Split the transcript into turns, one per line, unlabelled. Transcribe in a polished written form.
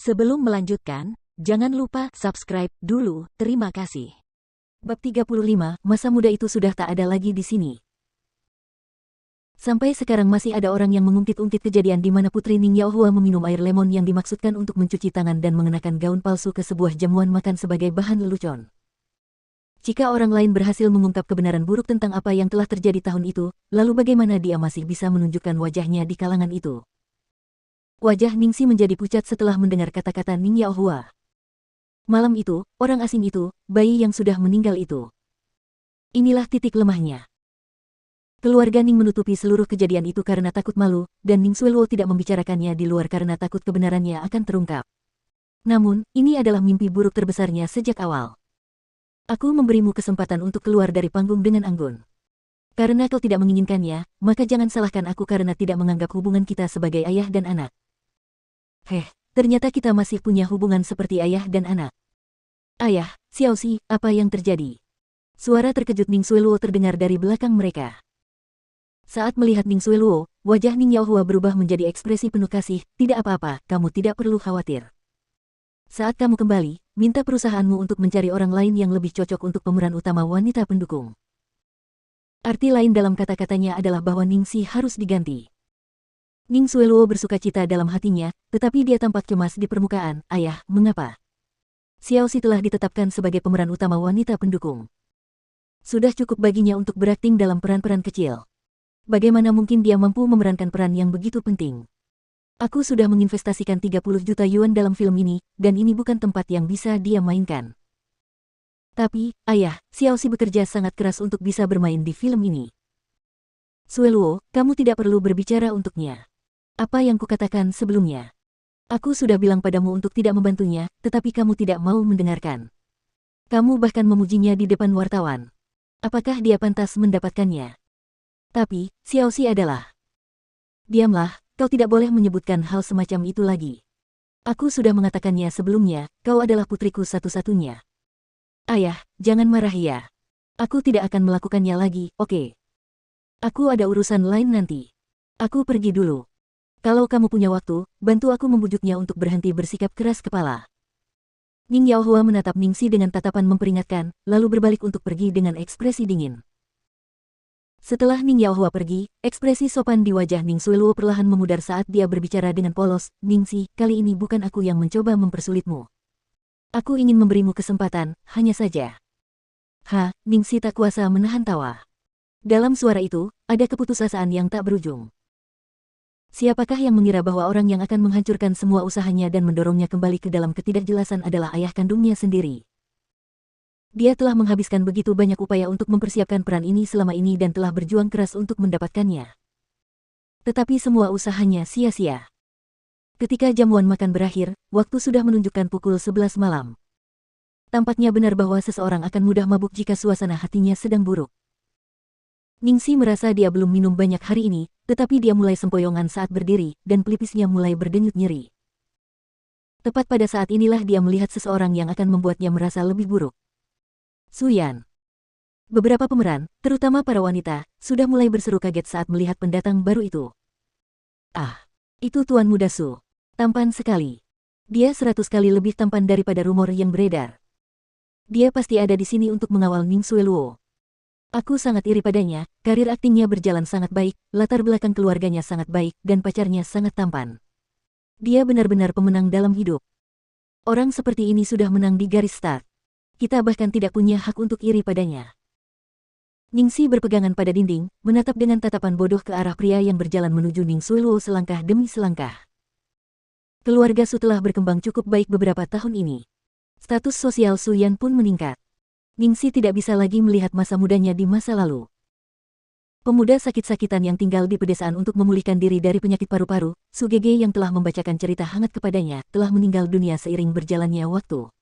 Sebelum melanjutkan, jangan lupa subscribe dulu, terima kasih.
Bab 35, masa muda itu sudah tak ada lagi di sini. Sampai sekarang masih ada orang yang mengungkit-ungkit kejadian di mana Putri Ning Yaohua meminum air lemon yang dimaksudkan untuk mencuci tangan dan mengenakan gaun palsu ke sebuah jamuan makan sebagai bahan lelucon. Jika orang lain berhasil mengungkap kebenaran buruk tentang apa yang telah terjadi tahun itu, lalu bagaimana dia masih bisa menunjukkan wajahnya di kalangan itu? Wajah Ningsi menjadi pucat setelah mendengar kata-kata Ning Yaohua. Malam itu, orang asing itu, bayi yang sudah meninggal itu. Inilah titik lemahnya. Keluarga Ning menutupi seluruh kejadian itu karena takut malu, dan Ning Xueluo tidak membicarakannya di luar karena takut kebenarannya akan terungkap. Namun, ini adalah mimpi buruk terbesarnya sejak awal. Aku memberimu kesempatan untuk keluar dari panggung dengan anggun. Karena kau tidak menginginkannya, maka jangan salahkan aku karena tidak menganggap hubungan kita sebagai ayah dan anak. Ternyata kita masih punya hubungan seperti ayah dan anak. Ayah, Xiaoxi, apa yang terjadi? Suara terkejut Ning Xueluo terdengar dari belakang mereka. Saat melihat Ning Xueluo, wajah Ning Yaohua berubah menjadi ekspresi penuh kasih. Tidak apa-apa, kamu tidak perlu khawatir. Saat kamu kembali, minta perusahaanmu untuk mencari orang lain yang lebih cocok untuk pemeran utama wanita pendukung. Arti lain dalam kata-katanya adalah bahwa Ningsi harus diganti. Ning Xueluo bersukacita dalam hatinya, tetapi dia tampak cemas di permukaan. Ayah, mengapa? Xiaoxi telah ditetapkan sebagai pemeran utama wanita pendukung. Sudah cukup baginya untuk berakting dalam peran-peran kecil. Bagaimana mungkin dia mampu memerankan peran yang begitu penting? Aku sudah menginvestasikan 30 juta yuan dalam film ini, dan ini bukan tempat yang bisa dia mainkan. Tapi, ayah, Xiaoxi bekerja sangat keras untuk bisa bermain di film ini. Xueluo, kamu tidak perlu berbicara untuknya. Apa yang kukatakan sebelumnya? Aku sudah bilang padamu untuk tidak membantunya, tetapi kamu tidak mau mendengarkan. Kamu bahkan memujinya di depan wartawan. Apakah dia pantas mendapatkannya? Tapi, Xiaoxi adalah... Diamlah, kau tidak boleh menyebutkan hal semacam itu lagi. Aku sudah mengatakannya sebelumnya, kau adalah putriku satu-satunya. Ayah, jangan marah ya. Aku tidak akan melakukannya lagi, oke? Aku ada urusan lain nanti. Aku pergi dulu. Kalau kamu punya waktu, bantu aku membujuknya untuk berhenti bersikap keras kepala. Ning Yaohua menatap Ningsi dengan tatapan memperingatkan, lalu berbalik untuk pergi dengan ekspresi dingin. Setelah Ning Yaohua pergi, ekspresi sopan di wajah Ning Xueluo perlahan memudar saat dia berbicara dengan polos. Ningsi, kali ini bukan aku yang mencoba mempersulitmu. Aku ingin memberimu kesempatan, hanya saja. Ningsi tak kuasa menahan tawa. Dalam suara itu, ada keputusasaan yang tak berujung. Siapakah yang mengira bahwa orang yang akan menghancurkan semua usahanya dan mendorongnya kembali ke dalam ketidakjelasan adalah ayah kandungnya sendiri? Dia telah menghabiskan begitu banyak upaya untuk mempersiapkan peran ini selama ini dan telah berjuang keras untuk mendapatkannya. Tetapi semua usahanya sia-sia. Ketika jamuan makan berakhir, waktu sudah menunjukkan pukul 11 malam. Tampaknya benar bahwa seseorang akan mudah mabuk jika suasana hatinya sedang buruk. Ningsi merasa dia belum minum banyak hari ini, tetapi dia mulai sempoyongan saat berdiri, dan pelipisnya mulai berdenyut nyeri. Tepat pada saat inilah dia melihat seseorang yang akan membuatnya merasa lebih buruk. Su Yan. Beberapa pemeran, terutama para wanita, sudah mulai berseru kaget saat melihat pendatang baru itu. Itu Tuan Muda Su. Tampan sekali. Dia 100 kali lebih tampan daripada rumor yang beredar. Dia pasti ada di sini untuk mengawal Ning Xueluo. Aku sangat iri padanya, karir aktingnya berjalan sangat baik, latar belakang keluarganya sangat baik, dan pacarnya sangat tampan. Dia benar-benar pemenang dalam hidup. Orang seperti ini sudah menang di garis start. Kita bahkan tidak punya hak untuk iri padanya. Ningsi berpegangan pada dinding, menatap dengan tatapan bodoh ke arah pria yang berjalan menuju Ning Xueluo selangkah demi selangkah. Keluarga Su telah berkembang cukup baik beberapa tahun ini. Status sosial Su Yan pun meningkat. Ningsi tidak bisa lagi melihat masa mudanya di masa lalu. Pemuda sakit-sakitan yang tinggal di pedesaan untuk memulihkan diri dari penyakit paru-paru, Su Gege yang telah membacakan cerita hangat kepadanya, telah meninggal dunia seiring berjalannya waktu.